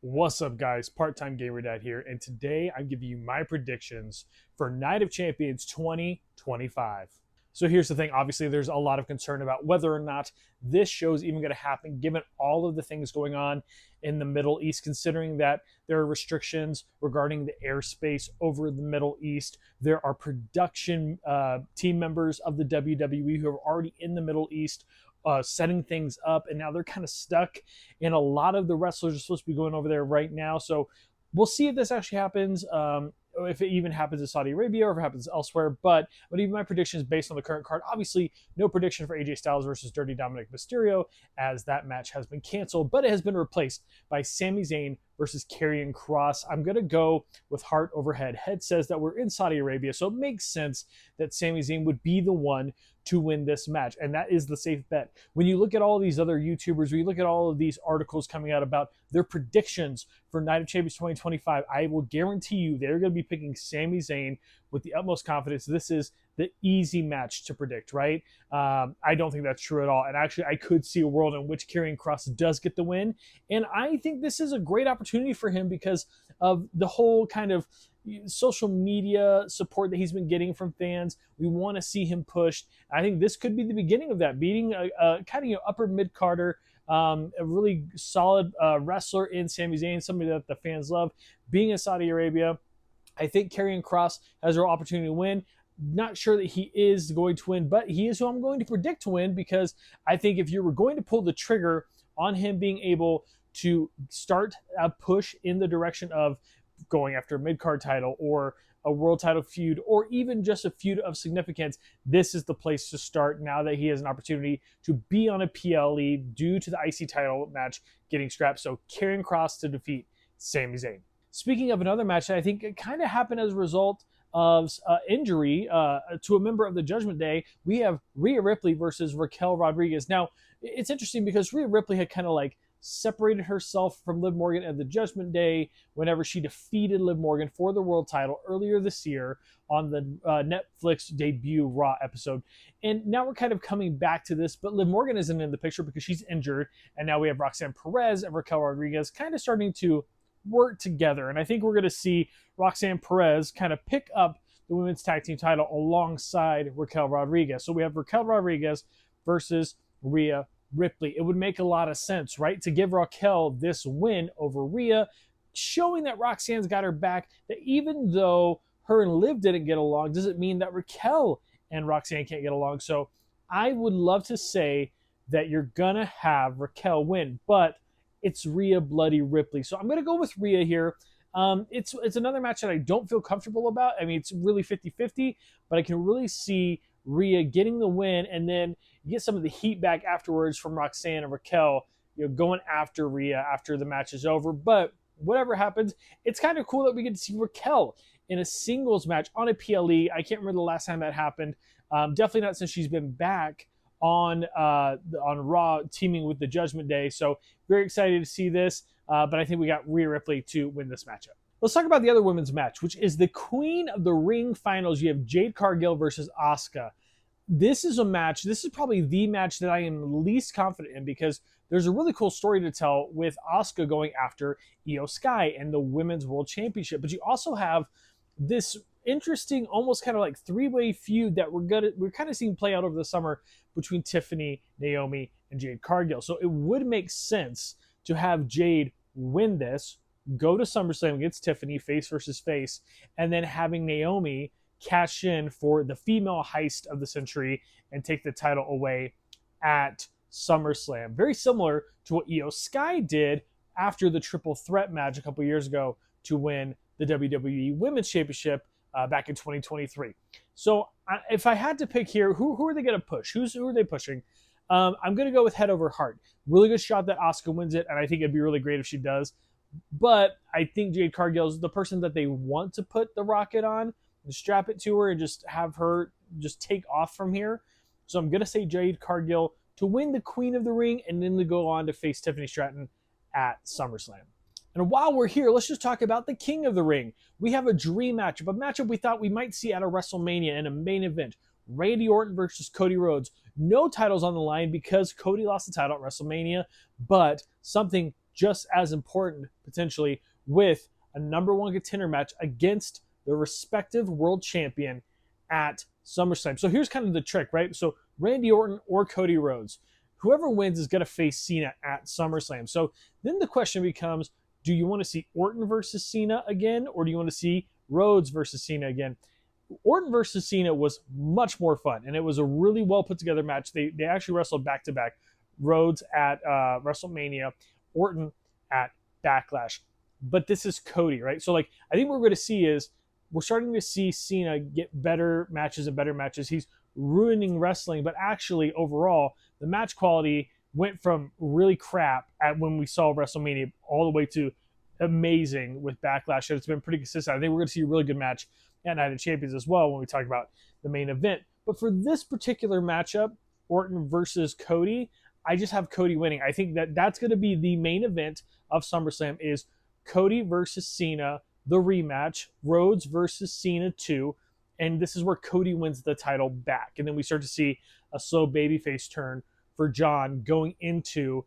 What's up, guys? Part-time Gamer Dad here, and today I'm giving you my predictions for Night of Champions 2025. So here's the thing. Obviously, there's a lot of concern about whether or not this show is even going to happen, given all of the things going on in the Middle East, considering that there are restrictions regarding the airspace over the Middle East. There are production team members of the WWE who are already in the Middle East setting things up, and now they're kind of stuck. And a lot of the wrestlers are supposed to be going over there right now. So we'll see if this actually happens. If it even happens in Saudi Arabia or if it happens elsewhere. But even my predictions based on the current card. Obviously, no prediction for AJ Styles versus Dirty Dominic Mysterio, as that match has been canceled, but it has been replaced by Sami Zayn versus Karrion Kross. I'm going to go with heart over head. Head says that we're in Saudi Arabia, so it makes sense that Sami Zayn would be the one to win this match, and that is the safe bet. When you look at all of these other YouTubers, when you look at all of these articles coming out about their predictions for Night of Champions 2025, I will guarantee you they're going to be picking Sami Zayn with the utmost confidence. This is the easy match to predict, right? I don't think that's true at all. And actually, I could see a world in which Karrion Kross does get the win. And I think this is a great opportunity for him because of the whole kind of social media support that he's been getting from fans. We want to see him pushed. I think this could be the beginning of that, beating a kind of upper mid-carder, a really solid wrestler in Sami Zayn, somebody that the fans love, being in Saudi Arabia. I think Karrion Kross has a real opportunity to win. Not sure that he is going to win, but he is who I'm going to predict to win, because I think if you were going to pull the trigger on him being able to start a push in the direction of going after a mid-card title or a world title feud, or even just a feud of significance, this is the place to start now that he has an opportunity to be on a PLE due to the IC title match getting scrapped. So Karrion Kross to defeat Sami Zayn. Speaking of another match that I think it kind of happened as a result of injury to a member of the Judgment Day, we have Rhea Ripley versus Raquel Rodriguez. Now, it's interesting because Rhea Ripley had kind of like separated herself from Liv Morgan at the Judgment Day whenever she defeated Liv Morgan for the world title earlier this year on the Netflix debut Raw episode. And now we're kind of coming back to this, but Liv Morgan isn't in the picture because she's injured. And now we have Roxanne Perez and Raquel Rodriguez kind of starting to work together. And I think we're going to see Roxanne Perez kind of pick up the women's tag team title alongside Raquel Rodriguez. So we have Raquel Rodriguez versus Rhea Ripley. It would make a lot of sense, right, to give Raquel this win over Rhea, showing that Roxanne's got her back, that even though her and Liv didn't get along, doesn't mean that Raquel and Roxanne can't get along. So I would love to say that you're going to have Raquel win, but it's Rhea Bloody Ripley. So I'm going to go with Rhea here. It's another match that I don't feel comfortable about. I mean, it's really 50-50, but I can really see Rhea getting the win, and then you get some of the heat back afterwards from Roxanne and Raquel, going after Rhea after the match is over. But whatever happens, it's kind of cool that we get to see Raquel in a singles match on a PLE. I can't remember the last time that happened. Definitely not since she's been back on Raw teaming with the Judgment Day. So very excited to see this. But I think we got Rhea Ripley to win this matchup. Let's talk about the other women's match, which is the Queen of the Ring finals. You have Jade Cargill versus Asuka. This is a match, this is probably the match that I am least confident in, because there's a really cool story to tell with Asuka going after Io Sky and the Women's World Championship. But you also have this interesting, almost kind of like three-way feud that we're kind of seeing play out over the summer between Tiffany, Naomi, and Jade Cargill. So it would make sense to have Jade win this, go to SummerSlam against Tiffany, face versus face, and then having Naomi cash in for the female heist of the century and take the title away at SummerSlam. Very similar to what Io Sky did after the triple threat match a couple years ago to win the WWE Women's Championship back in 2023. So if I had to pick here, who are they going to push? Who are they pushing? I'm going to go with head over heart. Really good shot that Asuka wins it, and I think it'd be really great if she does. But I think Jade Cargill is the person that they want to put the rocket on, and strap it to her, and just have her just take off from here. So I'm going to say Jade Cargill to win the Queen of the Ring, and then to go on to face Tiffany Stratton at SummerSlam. And while we're here, let's just talk about the King of the Ring. We have a dream matchup, a matchup we thought we might see at a WrestleMania in a main event. Randy Orton versus Cody Rhodes. No titles on the line because Cody lost the title at WrestleMania, but something just as important potentially with a number one contender match against the respective world champion at SummerSlam. So here's kind of the trick, right? So Randy Orton or Cody Rhodes, whoever wins is going to face Cena at SummerSlam. So then the question becomes, do you want to see Orton versus Cena again, or do you want to see Rhodes versus Cena again? Orton versus Cena was much more fun, and it was a really well put together match. They actually wrestled back to back. Rhodes at WrestleMania, Orton at Backlash. But this is Cody, right? So like, I think what we're going to see is we're starting to see Cena get better matches and better matches. He's ruining wrestling, but actually overall the match quality went from really crap at when we saw WrestleMania all the way to amazing with Backlash. And it's been pretty consistent. I think we're going to see a really good match at Night of Champions as well when we talk about the main event. But for this particular matchup, Orton versus Cody, I just have Cody winning. I think that that's going to be the main event of SummerSlam is Cody versus Cena, the rematch, Rhodes versus Cena 2, and this is where Cody wins the title back. And then we start to see a slow babyface turn for John going into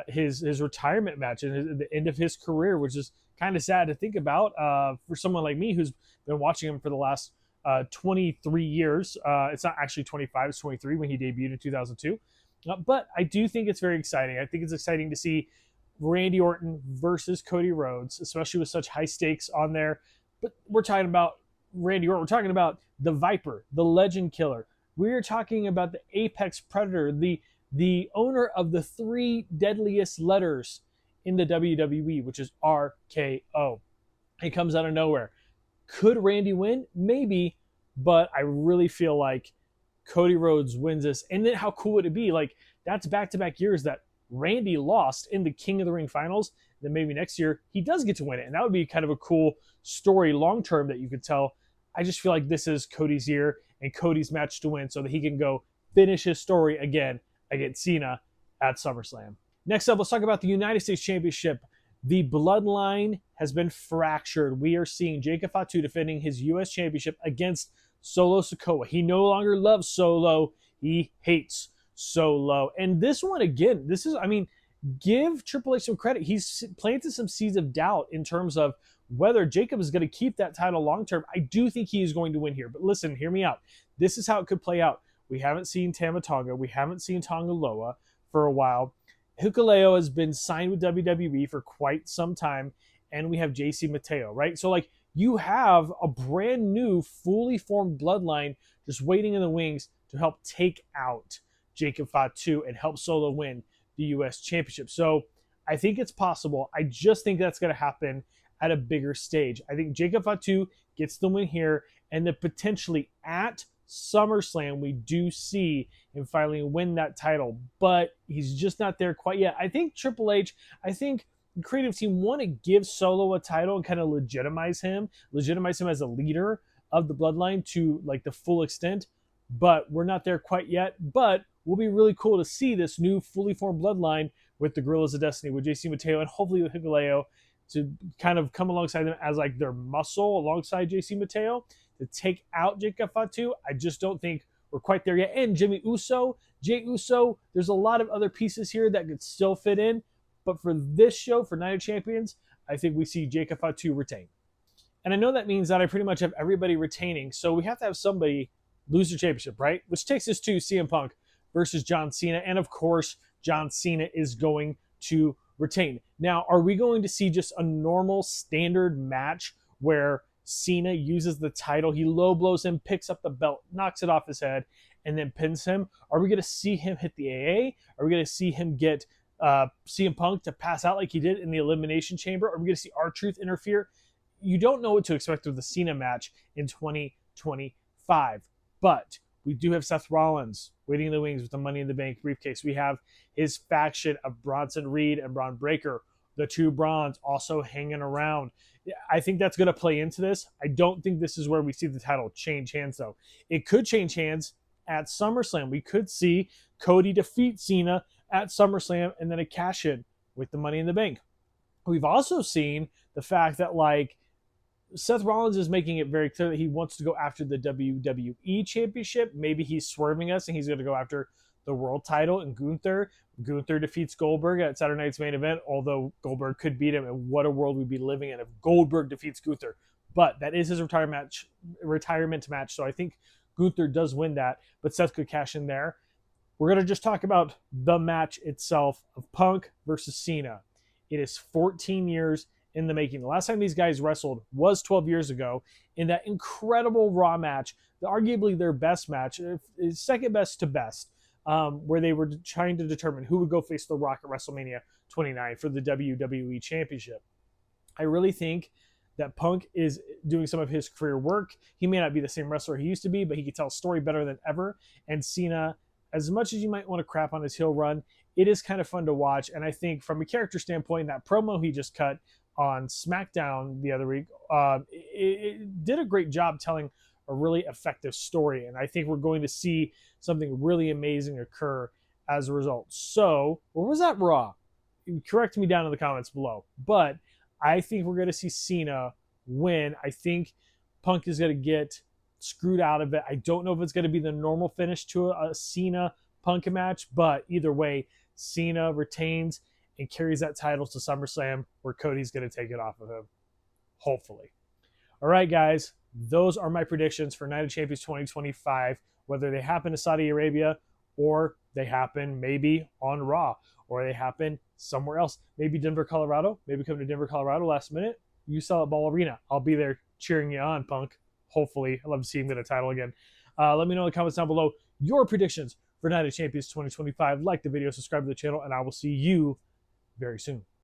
his retirement match and the end of his career, which is kind of sad to think about for someone like me who's been watching him for the last 23 years. It's not actually 25, it's 23 when he debuted in 2002. But I do think it's very exciting. I think it's exciting to see Randy Orton versus Cody Rhodes, especially with such high stakes on there. But we're talking about Randy Orton. We're talking about the Viper, the Legend Killer. We're talking about the Apex Predator, the owner of the 3 deadliest letters in the WWE, which is RKO. He comes out of nowhere. Could Randy win? Maybe, but I really feel like Cody Rhodes wins this. And then how cool would it be? Like, that's back-to-back years that Randy lost in the King of the Ring finals. Then maybe next year he does get to win it. And that would be kind of a cool story long-term that you could tell. I just feel like this is Cody's year and Cody's match to win so that he can go finish his story again against Cena at SummerSlam. Next up, let's talk about the United States Championship. The bloodline has been fractured. We are seeing Jacob Fatu defending his U.S. Championship against Solo Sikoa. He no longer loves Solo. He hates Solo. And this one, again, give Triple H some credit. He's planted some seeds of doubt in terms of whether Jacob is going to keep that title long term. I do think he is going to win here. But listen, hear me out. This is how it could play out. We haven't seen Tama Tonga. We haven't seen Tonga Loa for a while. Hikuleo has been signed with WWE for quite some time. And we have JC Mateo, right? So, like, you have a brand new, fully formed bloodline just waiting in the wings to help take out Jacob Fatu and help Solo win the U.S. Championship. So I think it's possible. I just think that's going to happen at a bigger stage. I think Jacob Fatu gets the win here, and then potentially at SummerSlam, we do see him finally win that title, but he's just not there quite yet. I think Triple H, the creative team want to give Solo a title and kind of legitimize him as a leader of the bloodline to like the full extent, but we're not there quite yet. But will be really cool to see this new fully formed bloodline with the Guerrillas of Destiny, with JC Mateo and hopefully with Hikuleo to kind of come alongside them as like their muscle alongside JC Mateo to take out Jacob Fatu. I just don't think we're quite there yet. And Jey Uso, there's a lot of other pieces here that could still fit in. But for this show, for Night of Champions, I think we see Jacob Fatu retain. And I know that means that I pretty much have everybody retaining. So we have to have somebody lose their championship, right? Which takes us to CM Punk versus John Cena. And of course, John Cena is going to retain. Now, are we going to see just a normal standard match where Cena uses the title, he low blows him, picks up the belt, knocks it off his head, and then pins him? Are we going to see him hit the AA? Are we going to see him get CM Punk to pass out like he did in the Elimination Chamber? Are we going to see R-Truth interfere? You don't know what to expect with the Cena match in 2025. But we do have Seth Rollins waiting in the wings with the Money in the Bank briefcase. We have his faction of Bronson Reed and Braun Breaker, the two Brauns also hanging around. I think that's going to play into this. I don't think this is where we see the title change hands, though. It could change hands at SummerSlam. We could see Cody defeat Cena at SummerSlam and then a cash-in with the Money in the Bank. We've also seen the fact that, like, Seth Rollins is making it very clear that he wants to go after the WWE Championship. Maybe he's swerving us and he's going to go after the world title and Gunther. Gunther defeats Goldberg at Saturday Night's Main Event, although Goldberg could beat him, and what a world we'd be living in if Goldberg defeats Gunther. But that is his retirement match, so I think Gunther does win that, but Seth could cash in there. We're going to just talk about the match itself of Punk versus Cena. It is 14 years in the making. The last time these guys wrestled was 12 years ago in that incredible Raw match, arguably their best match, second best to best, where they were trying to determine who would go face The Rock at WrestleMania 29 for the WWE Championship. I really think that Punk is doing some of his career work. He may not be the same wrestler he used to be, but he can tell a story better than ever. And Cena, as much as you might want to crap on his heel run, it is kind of fun to watch. And I think from a character standpoint, that promo he just cut on SmackDown the other week, it did a great job telling a really effective story. And I think we're going to see something really amazing occur as a result. So, or was that Raw? Correct me down in the comments below. But I think we're going to see Cena win. I think Punk is going to get screwed out of it. I don't know if it's going to be the normal finish to a Cena Punk match, but either way, Cena retains and carries that title to SummerSlam, where Cody's going to take it off of him. Hopefully. All right, guys, those are my predictions for Night of Champions 2025, whether they happen in Saudi Arabia or they happen maybe on Raw or they happen somewhere else. Maybe Denver, Colorado. Maybe come to Denver, Colorado last minute. You sell at Ball Arena. I'll be there cheering you on, Punk. Hopefully. I'd love to see him get a title again. Let me know in the comments down below your predictions for Night of Champions 2025. Like the video, subscribe to the channel, and I will see you very soon.